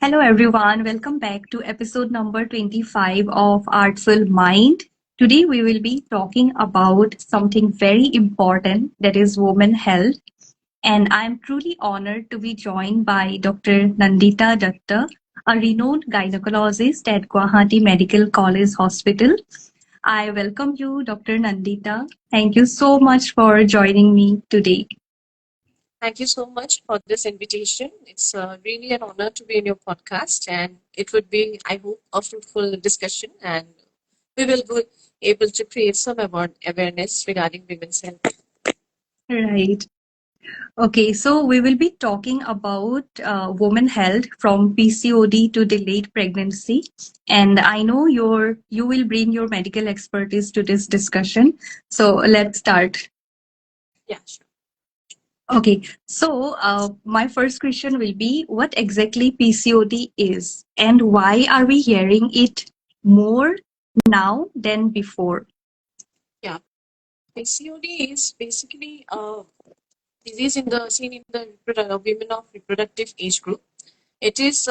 Hello, everyone. Welcome back to episode number 25 of Artful Mind. Today, we will be talking about something very important that is women health. And I'm truly honored to be joined by Dr. Nandita Datta, a renowned gynecologist at Guwahati Medical College Hospital. I welcome you, Dr. Nandita. Thank you so much for joining me today. Thank you so much for this invitation. It's really an honor to be in your podcast, and it would be, I hope, a fruitful discussion, and we will be able to create some awareness regarding women's health. Right. Okay, so we will be talking about women health from PCOD to delayed pregnancy, and I know you will bring your medical expertise to this discussion. So let's start. Yeah, sure. Okay, so my first question will be, what exactly PCOD is, and why are we hearing it more now than before? Yeah, PCOD is basically a disease seen in the women of reproductive age group. It is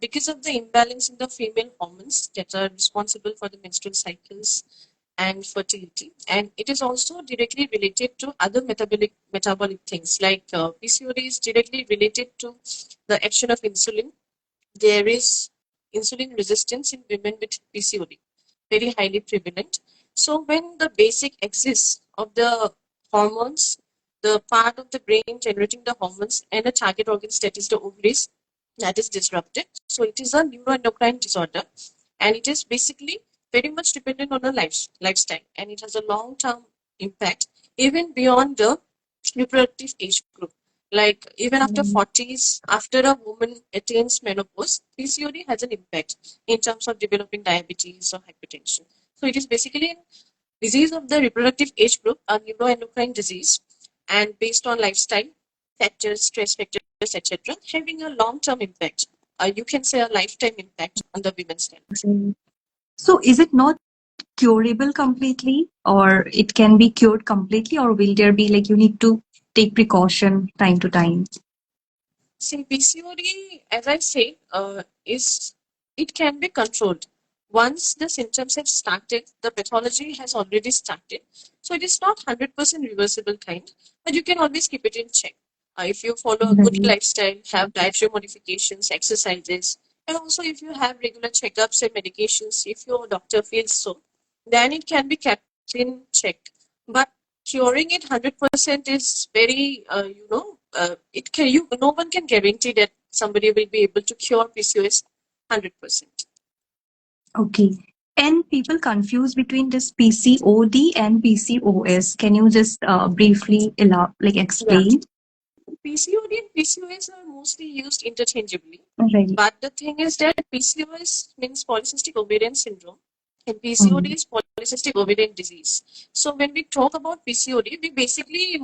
because of the imbalance in the female hormones that are responsible for the menstrual cycles and fertility, and it is also directly related to other metabolic things like PCOD is directly related to the action of insulin. There is insulin resistance in women with PCOD, very highly prevalent. So when the basic axis of the hormones, the part of the brain generating the hormones and the target organs, that is the ovaries, that is disrupted. So it is a neuroendocrine disorder, and it is basically very much dependent on the lifestyle, and it has a long-term impact even beyond the reproductive age group. Like even after Mm, 40s, after a woman attains menopause, PCOD has an impact in terms of developing diabetes or hypertension. So it is basically a disease of the reproductive age group, a neuroendocrine disease, and based on lifestyle factors, stress factors, etc., having a long-term impact. You can say a lifetime impact on the women's health. okay. So is it not curable completely, or it can be cured completely, or will there be like you need to take precaution time to time? See, PCOD, as I say, is it can be controlled. Once the symptoms have started, the pathology has already started. So it is not 100% reversible kind, but you can always keep it in check. If you follow a good Right. lifestyle, have dietary modifications, exercises, and also if you have regular checkups and medications, if your doctor feels so, then it can be kept in check. But curing it 100% is very, it can you no one can guarantee that somebody will be able to cure PCOS 100%. Okay. And people confuse between this PCOD and PCOS. Can you just briefly Yeah. explain? PCOD and PCOS are mostly used interchangeably, Right. but the thing is that PCOS means polycystic ovarian syndrome, and PCOD Mm. is polycystic ovarian disease. So when we talk about PCOD, we basically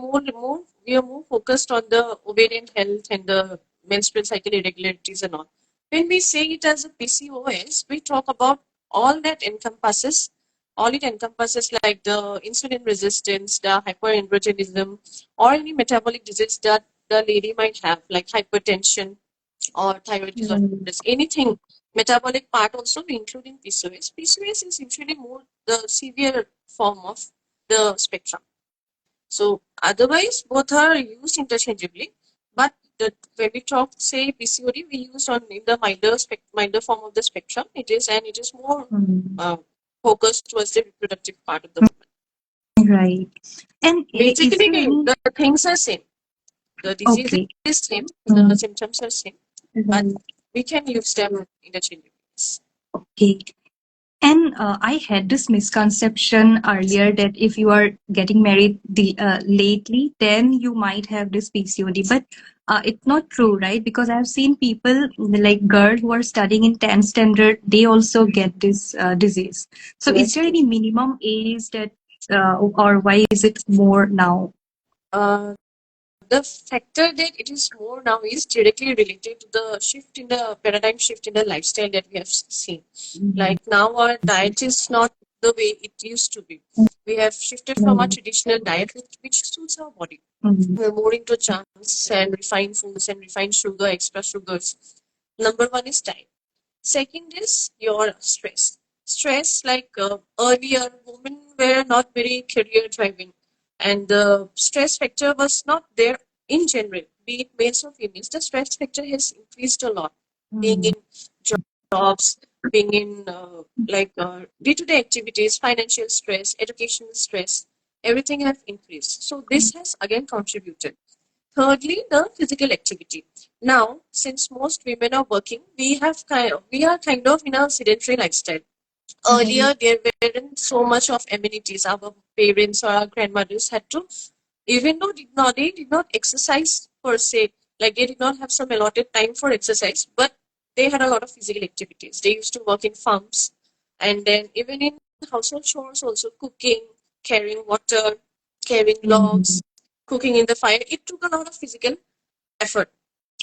we are more focused on the ovarian health and the menstrual cycle irregularities and all. When we say it as a PCOS, we talk about all that encompasses all it encompasses like the insulin resistance, the hyperandrogenism, or any metabolic disease that the lady might have, like hypertension or thyroid Right. disorders, anything metabolic part also including PCOS. PCOS is usually more the severe form of the spectrum. So otherwise, both are used interchangeably. But when we talk, say PCOD, we use on in the milder form of the spectrum. It is more Mm. uh, focused towards the reproductive part of the woman. Right. And is Basically, there any? the things are same. The disease Okay. is same. The Mm. symptoms are same, but Right. we can use them interchangeably. Okay. And I had this misconception earlier that if you are getting married lately, then you might have this PCOD. But it's not true, right? Because I've seen people like girls who are studying in 10th standard, they also get this disease. So is Yes. there any minimum age that, or why is it more now? Uh, the factor that it is more now is directly related to the shift in the paradigm shift in the lifestyle that we have seen. Mhm. Like now, our diet is not the way it used to be. We have shifted from our Right. traditional diet, which suits our body. Mhm. We're more into chunks and refined foods and refined sugar, extra sugars. Number one is time. Second is your stress. Stress, like earlier, women were not very career driving, and the stress factor was not there in general, be it males or females. The stress factor has increased a lot, being in jobs, being in day-to-day activities, financial stress, educational stress, everything have increased. So this has again contributed. Thirdly, the physical activity. Now, since most women are working, we are kind of in a sedentary lifestyle. Earlier, there weren't so much of amenities. Our parents or our grandmothers had to, even though they did not exercise per se, like they did not have some allotted time for exercise, but they had a lot of physical activities. They used to work in farms, and then even in household chores, also cooking, carrying water, carrying logs, cooking in the fire. It took a lot of physical effort.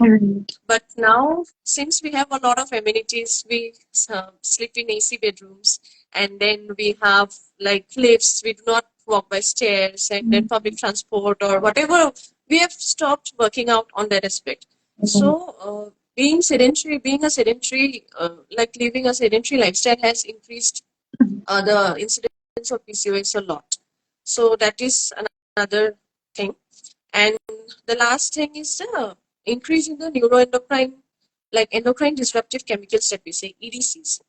Right. But now, since we have a lot of amenities, we sleep in AC bedrooms, and then we have like lifts. We do not walk by stairs, and then public transport or whatever. We have stopped working out on that aspect. So, being a sedentary, like living a sedentary lifestyle has increased the incidence of PCOS a lot. So that is another thing. And the last thing is the increase in the neuroendocrine, like endocrine disruptive chemicals that we say, EDCs.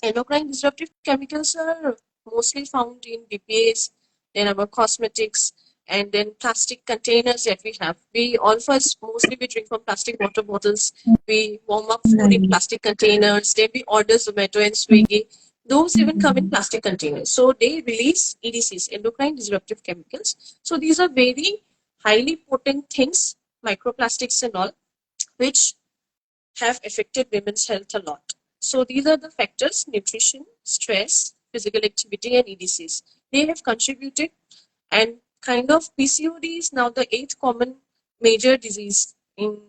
Endocrine disruptive chemicals are mostly found in BPAs, then our cosmetics, and then plastic containers that we have. We all of us mostly we drink from plastic water bottles. We warm up food in plastic containers. Then we order Zomato and Swiggy. Those even come in plastic containers. So they release EDCs, endocrine disruptive chemicals. So these are very highly potent things, microplastics and all, which have affected women's health a lot. So these are the factors: nutrition, stress, physical activity, and EDCs. They have contributed, and kind of PCOD is now the eighth common major disease in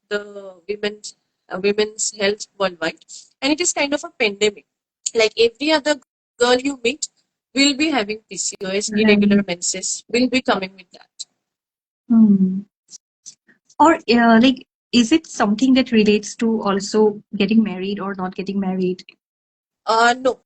the women's health worldwide, and it is kind of a pandemic. Like every other girl you meet will be having PCOS, irregular menses, will be coming with that. Hmm. Or like, is it something that relates to also getting married or not getting married? No,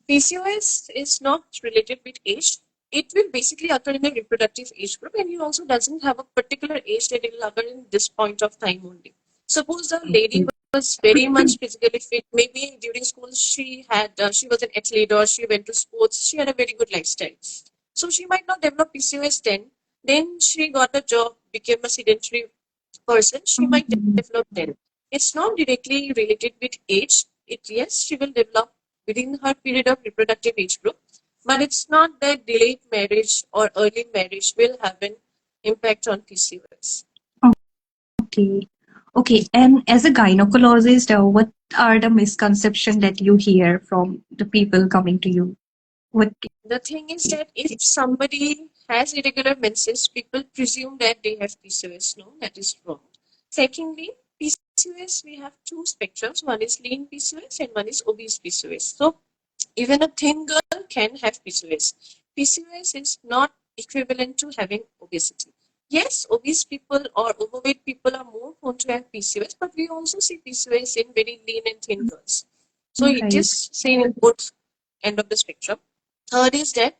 PCOS is not related with age. It will basically occur in a reproductive age group, and it also doesn't have a particular age that it will occur in this point of time only. Suppose the lady was very much physically fit. Maybe during school she was an athlete or she went to sports. She had a very good lifestyle, so she might not develop PCOS then. Then she got a job, became a sedentary person. She might develop then. It's not directly related with age. It yes, she will develop within her period of reproductive age group, but it's not that delayed marriage or early marriage will have an impact on PCOS. Okay. Okay. And as a gynecologist, what are the misconceptions that you hear from the people coming to you? What? The thing is that if somebody has irregular menses, people presume that they have PCOS. No, that is wrong. Secondly, PCOS, we have two spectrums. One is lean PCOS and one is obese PCOS. So even a thin girl can have PCOS. PCOS is not equivalent to having obesity. Yes, obese people or overweight people are more prone to have PCOS, but we also see PCOS in very lean and thin girls. So it Right. is seen in both end of the spectrum. Third is that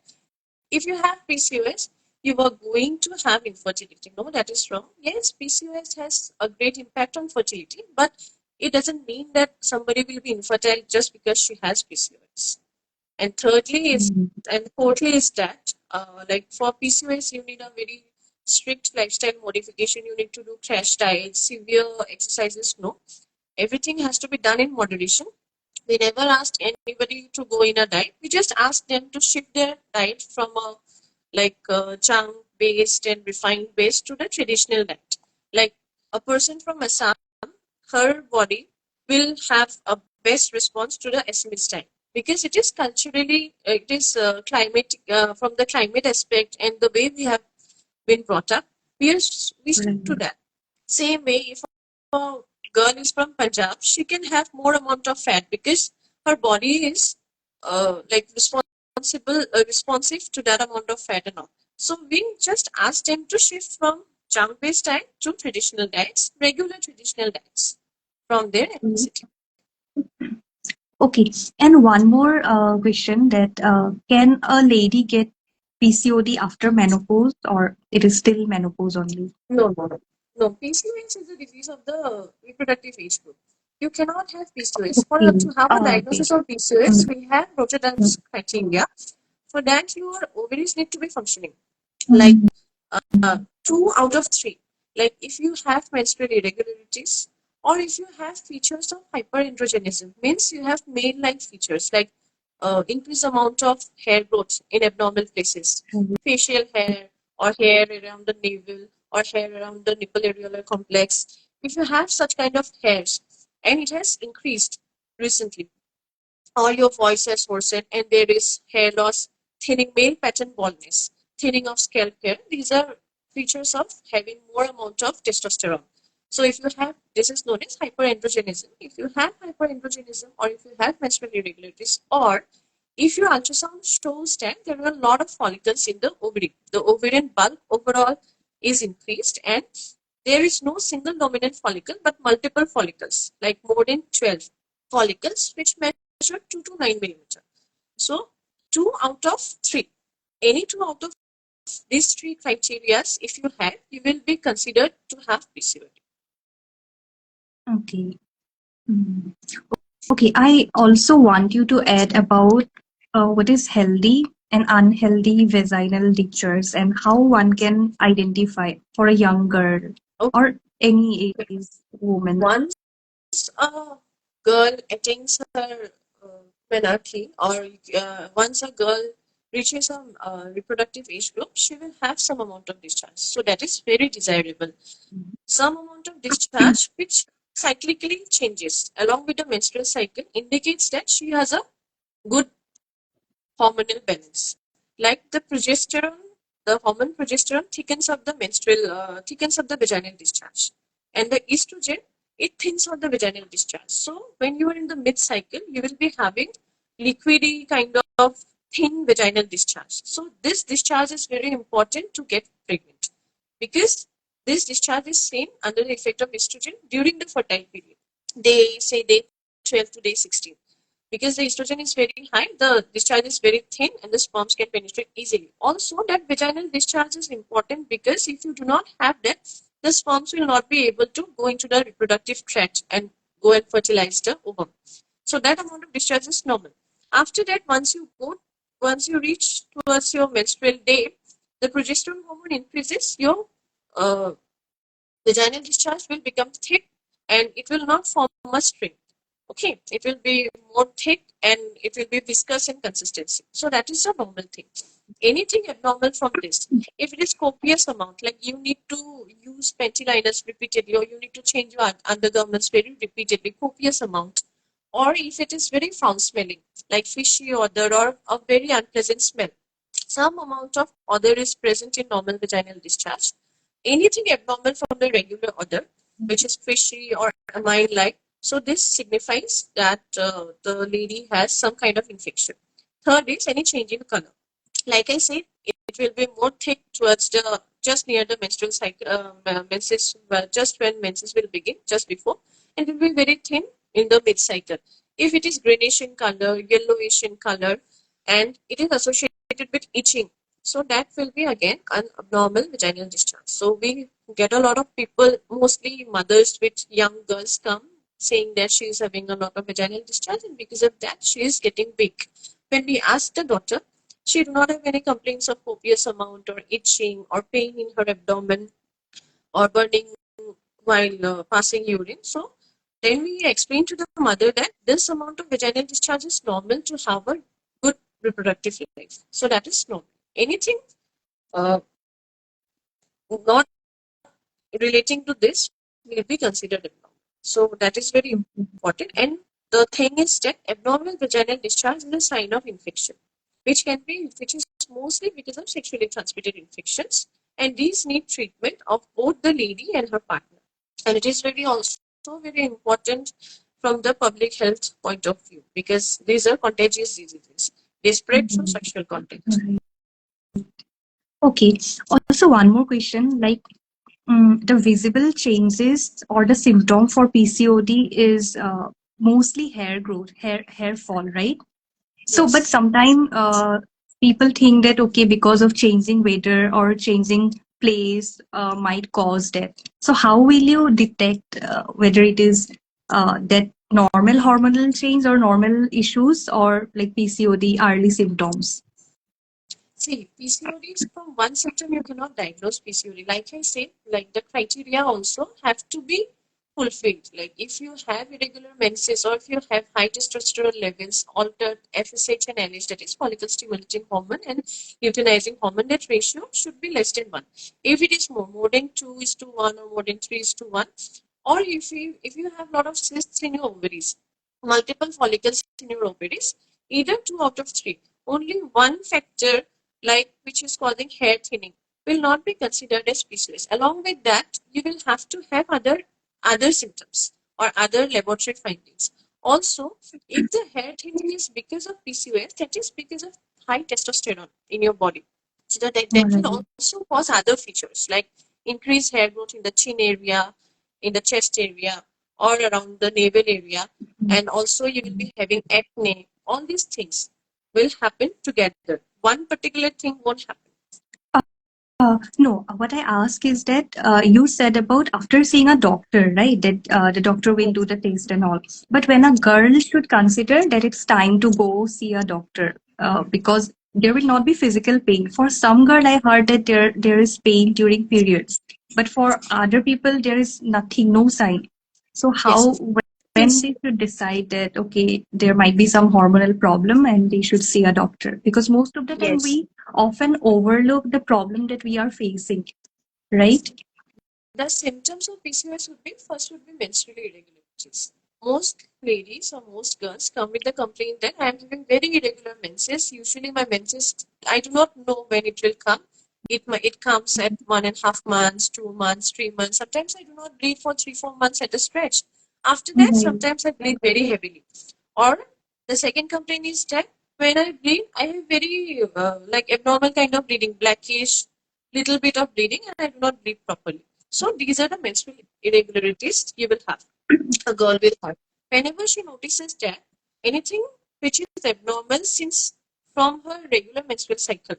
if you have PCOS, you are going to have infertility. No, that is wrong. Yes, PCOS has a great impact on fertility, but it doesn't mean that somebody will be infertile just because she has PCOS. And thirdly is, and fourthly is that, like for PCOS, you need a very strict lifestyle modification. You need to do crash diets, severe exercises. No, everything has to be done in moderation. We never asked anybody to go in a diet. We just asked them to shift their diet from a junk based and refined based to the traditional diet. Like a person from Assam, her body will have a best response to the Assamese diet because it is culturally, it is climate from the climate aspect and the way we have been brought up. We stick to that. Same way, if a girl is from Punjab, she can have more amount of fat because her body is responsive to that amount of fat and all. So we just ask them to shift from junk-based diet to traditional diets, regular traditional diets. from their ethnicity. Okay, and one more question that can a lady get PCOD after menopause or it is still menopause only? No, no, no. No, PCOS is a disease of the reproductive age group. You cannot have PCOS. Okay. To have a Okay. diagnosis of PCOS, Mm, we have Rotterdam's criteria. For that, your ovaries need to be functioning. Like mm, 2 out of 3. Like if you have menstrual irregularities or if you have features of hyperandrogenism, means you have male-like features like increased amount of hair growth in abnormal places, facial hair or hair around the navel or hair around the nipple areolar complex. If you have such kind of hairs and it has increased recently, or your voice has worsened and there is hair loss, thinning, male pattern baldness, thinning of scalp hair. These are features of having more amount of testosterone. So if you have, this is known as hyperandrogenism. If you have hyperandrogenism or if you have menstrual irregularities or if your ultrasound shows that there are a lot of follicles in the ovary, the ovarian bulk overall is increased and there is no single dominant follicle but multiple follicles, like more than 12 follicles, which measure 2 to 9 millimeter. So 2 out of 3. Any 2 out of these 3 criteria, if you have, you will be considered to have PCOD. okay. Mm. Okay, I also want you to add about what is healthy and unhealthy vaginal ligatures and how one can identify for a young girl or any Okay. age woman. Once a girl attains her menarche, or once a girl reaches a reproductive age group, she will have some amount of discharge. So that is very desirable. Some amount of discharge, which cyclically changes along with the menstrual cycle, indicates that she has a good hormonal balance. Like the hormone progesterone thickens up the vaginal discharge, and the estrogen, it thins out the vaginal discharge. So when you are in the mid cycle, you will be having liquidy kind of thin vaginal discharge. So this discharge is very important to get pregnant because this discharge is seen under the effect of estrogen during the fertile period. They say day 12 to day 16. Because the estrogen is very high, the discharge is very thin and the sperms can penetrate easily. Also, that vaginal discharge is important because if you do not have that, the sperms will not be able to go into the reproductive tract and go and fertilize the ovum. So that amount of discharge is normal. After that, once you reach towards your menstrual day, the progesterone hormone increases, your uh, vaginal discharge will become thick and it will not form a string. Okay, it will be more thick and it will be viscous in consistency. So that is a normal thing. Anything abnormal from this, if it is copious amount, like you need to use panty-liners repeatedly or you need to change your undergarments very repeatedly, copious amount, or if it is very foul smelling, like fishy odor or a very unpleasant smell, some amount of odor is present in normal vaginal discharge. Anything abnormal from the regular odor, which is fishy or amine-like, so this signifies that the lady has some kind of infection. Third is any change in color. Like I said, it will be more thick towards the just near the menstrual cycle, menses, well, just when menses will begin, just before, and it will be very thin in the mid cycle. If it is greenish in color, yellowish in color, and it is associated with itching, so that will be again an abnormal vaginal discharge. So we get a lot of people, mostly mothers with young girls, come saying that she is having a lot of vaginal discharge, and because of that, she is getting weak. When we ask the daughter, she do not have any complaints of copious amount or itching or pain in her abdomen or burning while passing urine. So then we explain to the mother that this amount of vaginal discharge is normal to have a good reproductive life. So that is normal. Anything uh, not relating to this will be considered abnormal. So that is very important. And the thing is that abnormal vaginal discharge is a sign of infection, which is mostly because of sexually transmitted infections, and these need treatment of both the lady and her partner. And it is very also very important from the public health point of view because these are contagious diseases. They spread through sexual contact. Okay. Also, one more question like, The visible changes or the symptom for PCOD is mostly hair growth, hair fall, right? So, but Yes. sometimes people think that okay, because of changing weather or changing place might cause death. So, how will you detect whether it is that normal hormonal change or normal issues or like PCOD early symptoms? See, PCOD is from one symptom you cannot diagnose PCOD. Like I said, like the criteria also have to be fulfilled. Like if you have irregular menses or if you have high testosterone levels, altered FSH and LH, that is follicle stimulating hormone and luteinizing hormone, that ratio should be less than 1. If it is more than 2:1 or more than 3:1, or if you have a lot of cysts in your ovaries, multiple follicles in your ovaries, either 2 out of 3, only one factor like which is causing hair thinning will not be considered as PCOS. Along with that, you will have to have other symptoms or other laboratory findings. Also, if the hair thinning is because of PCOS, that is because of high testosterone in your body. So that will Alright. also cause other features like increased hair growth in the chin area, in the chest area, or around the navel area, and also you will be having acne. All these things will happen together. One particular thing won't happen. No, what I ask is that you said about after seeing a doctor, right? That the doctor will do Yes. the test and all. But when a girl should consider that it's time to go see a doctor, because there will not be physical pain. For some girl, I heard that there is pain during periods, but for other people, there is nothing, no sign. So how Yes. when Since they should decide that okay, there might be some hormonal problem and they should see a doctor? Because most of the time yes, we often overlook the problem that we are facing, right? the symptoms of PCOS would be first would be menstrual irregularities. Most ladies or most girls come with the complaint that I am having very irregular menses. Usually my menses, I do not know when it will come. It comes at 1.5 months, 2 months, 3 months. Sometimes I do not bleed for 3-4 months at a stretch. After that, Right. sometimes I bleed very heavily. Or the second complaint is that when I bleed, I have very like abnormal kind of bleeding, blackish, little bit of bleeding, and I do not bleed properly. So these are the menstrual irregularities you will have. A girl will have. Whenever she notices that anything which is abnormal since from her regular menstrual cycle,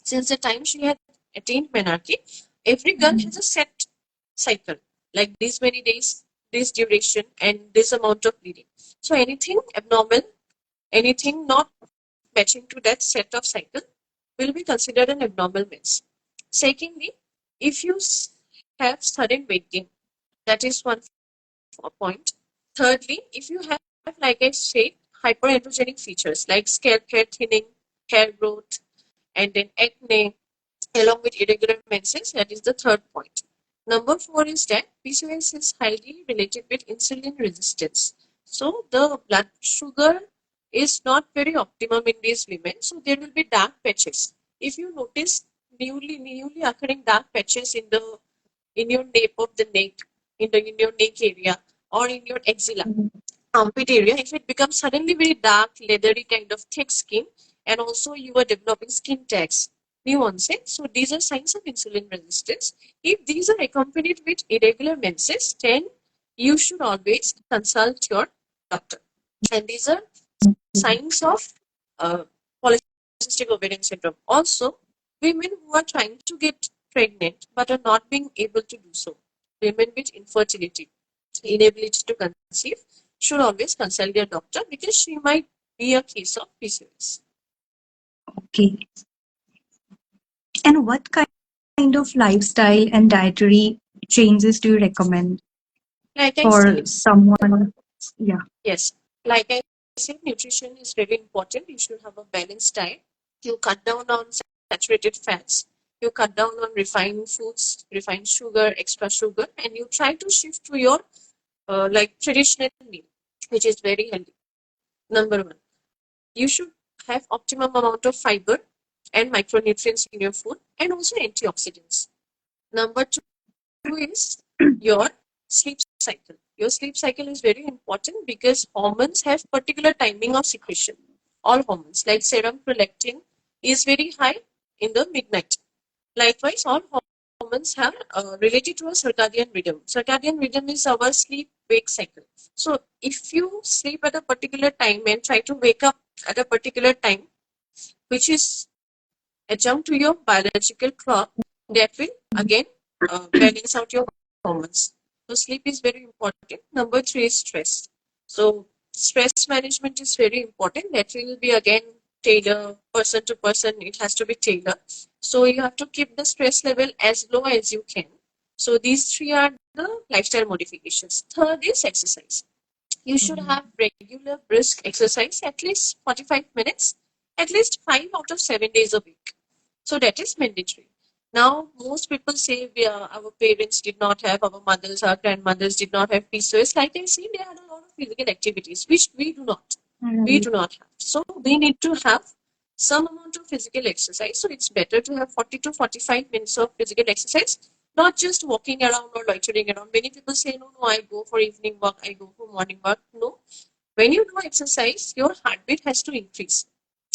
since the time she had attained menarche, every girl has a set cycle, like these many days, this duration, and this amount of bleeding. So anything abnormal, anything not matching to that set of cycle will be considered an abnormal mens. Secondly, if you have sudden weight gain, that is one point. Thirdly, if you have, like I said, hyperandrogenic features like scalp hair thinning, hair growth, and then acne, along with irregular menses, that is the third point. Number four is that PCOS is highly related with insulin resistance. So the blood sugar is not very optimum in these women. So there will be dark patches. If you notice newly occurring dark patches in your nape of the neck, in your neck area, or in your axilla, armpit area, if it becomes suddenly very dark, leathery kind of thick skin, and also you are developing skin tags, new onset. So these are signs of insulin resistance. If these are accompanied with irregular menses, then you should always consult your doctor. And these are signs of uh, polycystic ovarian syndrome. Also, women who are trying to get pregnant but are not being able to do so, women with infertility, inability to conceive, should always consult their doctor because she might be a case of PCOS. Okay. And what kind of lifestyle and dietary changes do you recommend Like I for said, someone? Yeah. yes, like I said, nutrition is very important. You should have a balanced diet. You cut down on saturated fats. You cut down on refined foods, refined sugar, extra sugar, and you try to shift to your like traditional meal, which is very healthy. Number one, you should have optimum amount of fiber and micronutrients in your food, and also antioxidants. Number two is your sleep cycle. Your sleep cycle is very important because hormones have particular timing of secretion. All hormones like serum prolactin is very high in the midnight. Likewise, all hormones have related to a circadian rhythm. Circadian rhythm is our sleep-wake cycle. So if you sleep at a particular time and try to wake up at a particular time, which is adjunct to your biological clock, that will again balance out your hormones. So sleep is very important. Number three is stress. So stress management is very important. That will be again tailored person to person. It has to be tailored. So you have to keep the stress level as low as you can. So these three are the lifestyle modifications. Third is exercise. You should have regular brisk exercise at least 45 minutes, at least 5 out of 7 days a week. So that is mandatory. Now, most people say our parents did not have, our mothers, our grandmothers did not have PCOS. Like I say, they had a lot of physical activities, which we do not. We do not have. So we need to have some amount of physical exercise. So it's better to have 40 to 45 minutes of physical exercise, not just walking around or loitering around. Many people say, no, no, I go for evening walk, I go for morning walk. No. When you do exercise, your heartbeat has to increase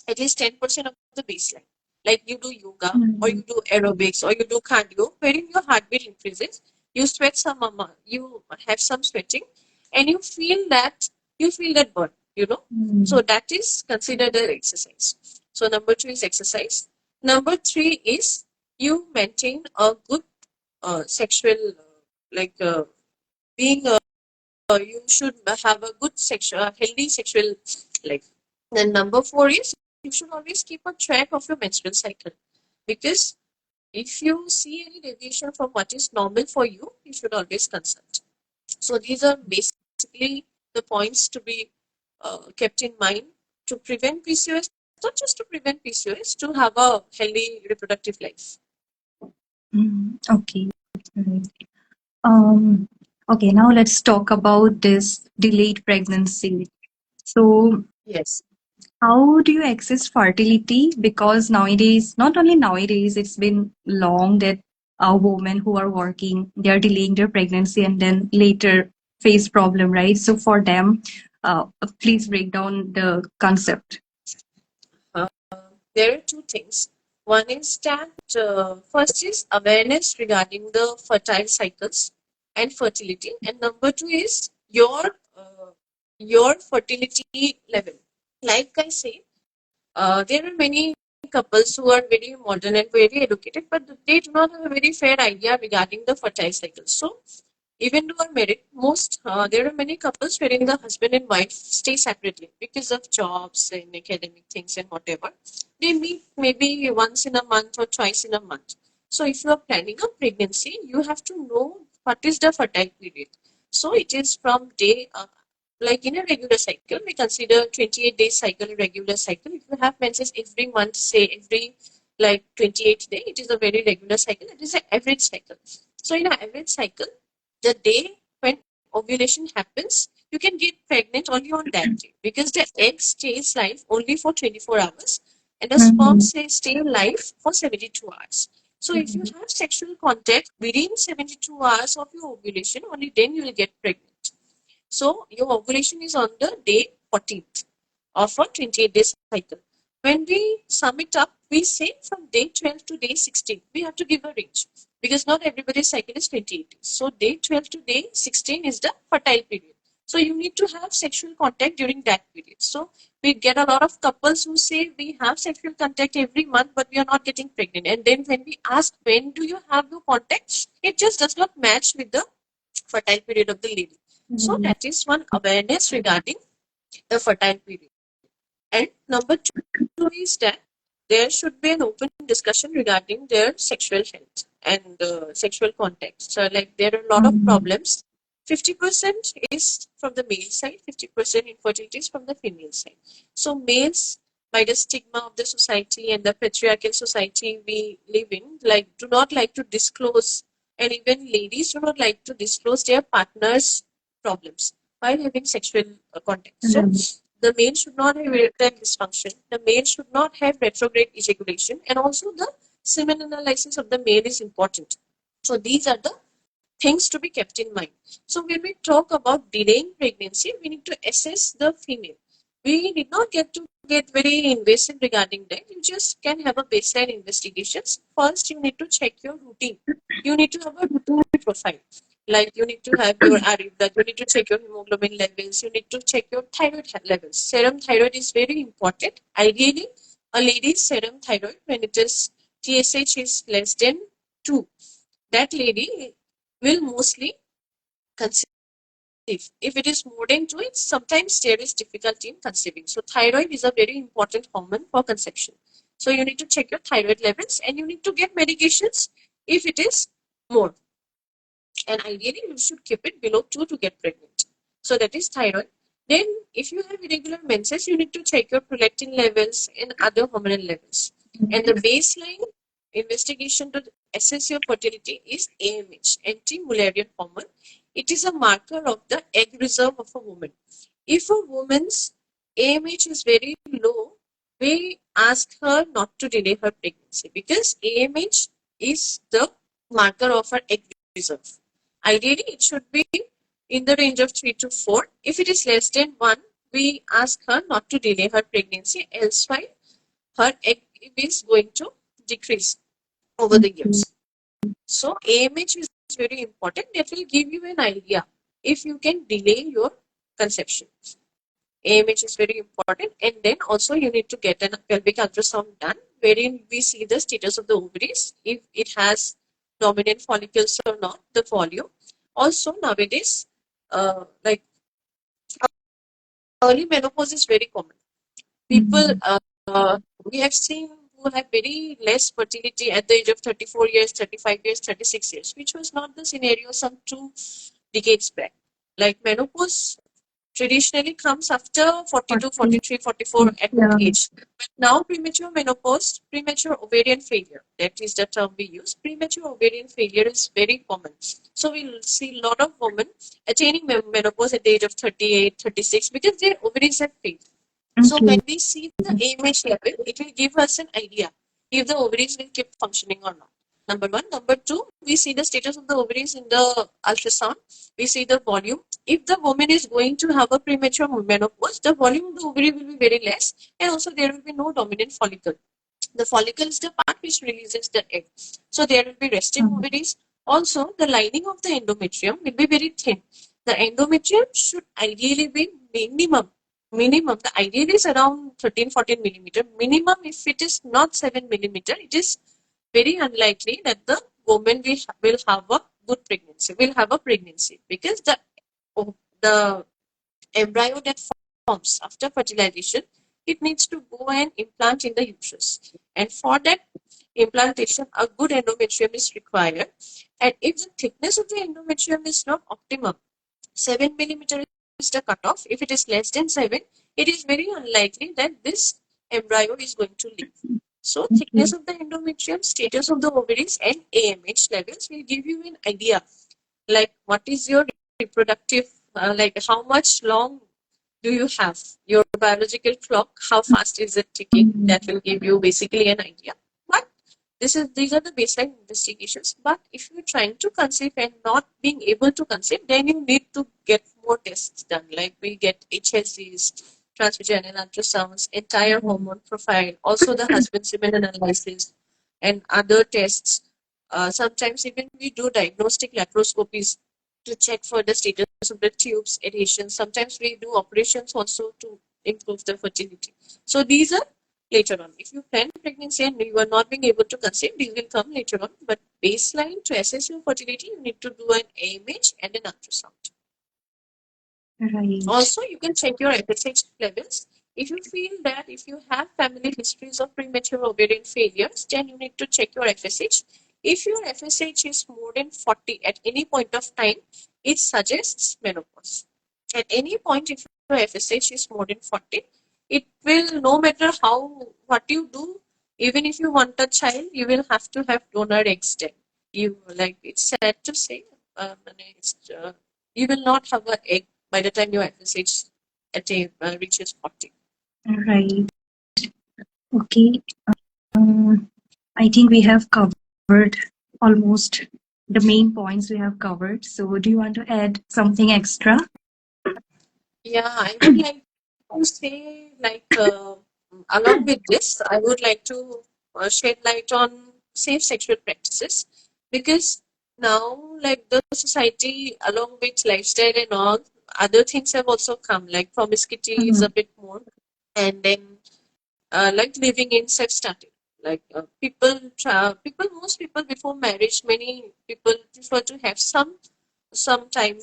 at least 10% of the baseline. Like you do yoga or you do aerobics or you do cardio, wherein your heartbeat increases, you sweat some amount, you have some sweating, and you feel that burn, you know. So that is considered an exercise. So number two is exercise. Number three is you maintain a good sexual like being you should have a good sexual healthy sexual life. Then number four is you should always keep a track of your menstrual cycle, because if you see any deviation from what is normal for you, you should always consult. So these are basically the points to be kept in mind to prevent PCOS, not just to prevent PCOS, to have a healthy reproductive life. Okay. Right. Um, okay, now let's talk about this delayed pregnancy. So, Yes. how do you access fertility? Because nowadays, not only nowadays, it's been long that women who are working, they are delaying their pregnancy and then later face problem, right? So for them, please break down the concept. Uh, there are two things. One is that first is awareness regarding the fertile cycles and fertility, and number two is your fertility level. Like I say, there are many couples who are very modern and very educated, but they do not have a very fair idea regarding the fertile cycle. So even though are married, most there are many couples wherein the husband and wife stay separately because of jobs and academic things and whatever. They meet maybe once in a month or twice in a month. So if you are planning a pregnancy, you have to know what is the fertile period. So it is from day like in a regular cycle, we consider 28 days cycle a regular cycle. If you have menses every month, say every like 28 day, it is a very regular cycle. It is an average cycle. So in an average cycle, the day when ovulation happens, you can get pregnant only on that day because the egg stays live only for 24 hours and the sperm stay alive for 72 hours. So if you have sexual contact within 72 hours of your ovulation, only then you will get pregnant. So your ovulation is on the day 14th of a 28-day cycle. When we sum it up, we say from day 12 to day 16. We have to give a range because not everybody's cycle is 28 days. So day 12 to day 16 is the fertile period. So you need to have sexual contact during that period. So we get a lot of couples who say we have sexual contact every month, but we are not getting pregnant. And then when we ask when do you have the contact, it just does not match with the fertile period of the lady. So that is one awareness regarding the fertile period. And number two is that there should be an open discussion regarding their sexual health and sexual contact. So, like, there are a lot of problems. 50% is from the male side, 50% infertility is from the female side. So, males, by the stigma of the society and the patriarchal society we live in, like, do not like to disclose, and even ladies do not like to disclose their partner's problems while having sexual contact. So, the male should not have erectile dysfunction. The male should not have retrograde ejaculation, and also the semen analysis of the male is important. So these are the things to be kept in mind. So when we talk about delaying pregnancy, we need to assess the female. we need not get very invasive regarding that. You just can have a baseline investigations. First, you need to check your routine. You need to have a routine profile. Like you need to have your blood, you need to check your hemoglobin levels, you need to check your thyroid levels. Serum thyroid is very important. Ideally, a lady's serum thyroid, when it is TSH is less than 2, that lady will mostly conceive. If it is more than 2, sometimes there is difficulty in conceiving. So thyroid is a very important hormone for conception. So you need to check your thyroid levels and you need to get medications if it is more. And ideally, you should keep it below 2 to get pregnant. So that is thyroid. Then, if you have irregular menses, you need to check your prolactin levels and other hormonal levels. And the baseline investigation to assess your fertility is AMH, anti-Mullerian hormone. It is a marker of the egg reserve of a woman. If a woman's AMH is very low, we ask her not to delay her pregnancy because AMH is the marker of her egg reserve. Ideally, it should be in the range of 3 to 4. If it is less than 1, we ask her not to delay her pregnancy, else her egg is going to decrease over the years. So AMH is very important. It will give you an idea if you can delay your conception. AMH is very important, and then also you need to get a pelvic ultrasound done, wherein we see the status of the ovaries, if it has dominant follicles or not, the volume. Also nowadays, like early menopause is very common. People, we have seen who have very less fertility at the age of 34 years, 35 years, 36 years, which was not the scenario some 2 decades back. Like menopause traditionally comes after 42, 43, 44 at that age. But now premature menopause, premature ovarian failure, that is the term we use. Premature ovarian failure is very common. So we'll see a lot of women attaining menopause at the age of 38, 36 because their ovaries have failed. So when we see the AMH level, it will give us an idea if the ovaries will keep functioning or not. Number one. Number two, we see the status of the ovaries in the ultrasound. We see the volume. If the woman is going to have a premature menopause, the volume of the ovary will be very less, and also there will be no dominant follicle. The follicle is the part which releases the egg. So there will be resting ovaries. Also, the lining of the endometrium will be very thin. The endometrium should ideally be minimum, the ideal is around 13-14 millimeter. Minimum, if it is not 7 millimeter, it is very unlikely that the woman will have a good pregnancy, will have a pregnancy, because the embryo that forms after fertilization, it needs to go and implant in the uterus. And for that implantation, a good endometrium is required. And if the thickness of the endometrium is not optimum, 7 millimeter is the cutoff. If it is less than 7, it is very unlikely that this embryo is going to live. So thickness of the endometrium, status of the ovaries, and AMH levels will give you an idea, like what is your reproductive, like how much long do you have your biological clock, how fast is it ticking. That will give you basically an idea. But these are the baseline investigations. But if you're trying to conceive and not being able to conceive, then you need to get more tests done. Like we get HSCs, transvaginal ultrasounds, entire hormone profile, also the husband semen analysis, and other tests. Sometimes even we do diagnostic laparoscopies to check for the status of the tubes, adhesion. Sometimes we do operations also to improve the fertility. So these are later on. If you plan pregnancy and you are not being able to conceive, these will come later on. But baseline to assess your fertility, you need to do an AMH and an ultrasound. Right. Also, you can check your FSH levels. If you feel that if you have family histories of premature ovarian failures, then you need to check your FSH. If your FSH is more than 40 at any point of time, it suggests menopause. At any point, if your FSH is more than 40, it will, no matter what you do, even if you want a child, you will have to have donor eggs then. It's sad to say, you will not have an egg by the time your FSH reaches 40. Right. Okay. I think we have covered almost the main points we have covered. So do you want to add something extra? Yeah, I would like to say, along with this, I would like to shed light on safe sexual practices because now, like the society, along with lifestyle and all, other things have also come, like promiscuity is Mhm. a bit more, and then like living in have started. Most people before marriage, many people prefer to have some time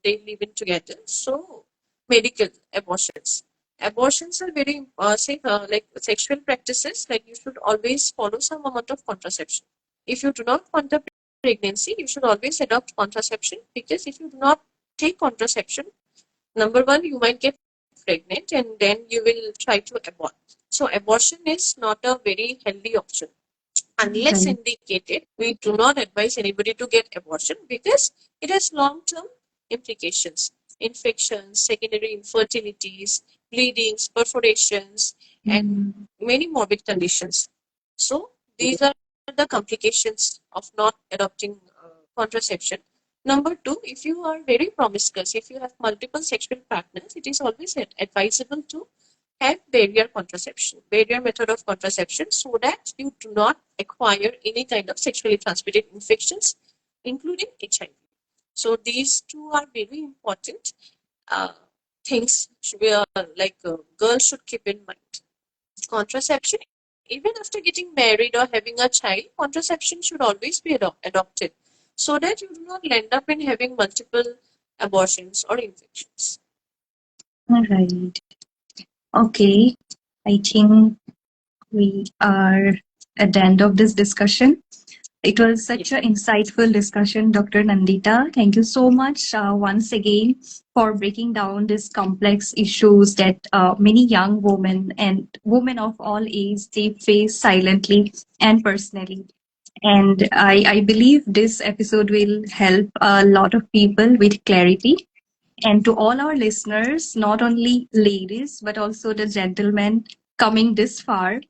they live in together. So medical abortions. Abortions are very safe, like sexual practices. Like you should always follow some amount of contraception. If you do not want a pregnancy, you should always adopt contraception because if you do not take contraception, number one, you might get pregnant and then you will try to abort. So abortion is not a very healthy option. Unless Right. indicated, we do not advise anybody to get abortion because it has long-term implications, infections, secondary infertilities, bleedings, perforations, and Mhm. many morbid conditions. So these are the complications of not adopting contraception. Number two, if you are very promiscuous, if you have multiple sexual partners, it is always advisable to have barrier method of contraception, so that you do not acquire any kind of sexually transmitted infections, including HIV. So these two are very important uh, things where girls should keep in mind. Contraception, even after getting married or having a child, contraception should always be adopted so that you do not end up in having multiple abortions or infections. All right. Okay. I think we are at the end of this discussion. It was such Yes. an insightful discussion, Dr. Nandita. Thank you so much once again for breaking down these complex issues that many young women and women of all ages they face silently and personally. And I believe this episode will help a lot of people with clarity. And to all our listeners, not only ladies, but also the gentlemen coming this far,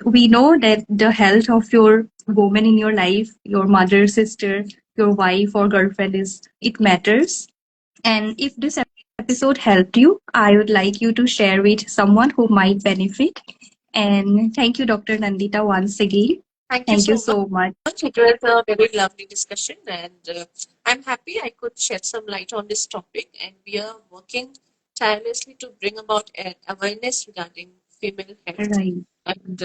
we know that the health of your woman in your life, your mother, sister, your wife, or girlfriend it matters. And if this episode helped you, I would like you to share with someone who might benefit. And thank you, Dr. Nandita, once again. Thank you Thank you so so much. much. It was a very lovely discussion, and I'm happy I could shed some light on this topic. And we are working tirelessly to bring about an awareness regarding female health, Right. and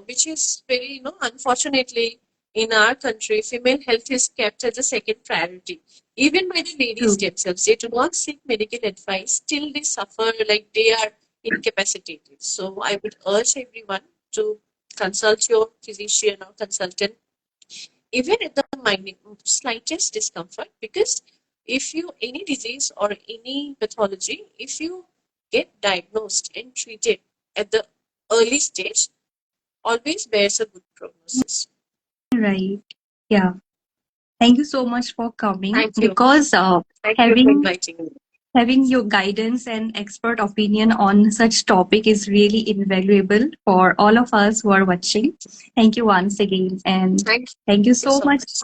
which is very, unfortunately, in our country, female health is kept as a second priority. Even by the ladies True. themselves, they do not seek medical advice till they suffer like they are incapacitated. So I would urge everyone to consult your physician or consultant even at the slightest discomfort, because if you any disease or any pathology, if you get diagnosed and treated at the early stage, always bears a good prognosis. Right. Yeah. Thank you so much for coming Thank you. because Thank you for having inviting me. having your guidance and expert opinion on such topic is really invaluable for all of us who are watching. Thank you once again and Thank thank you you so so much much.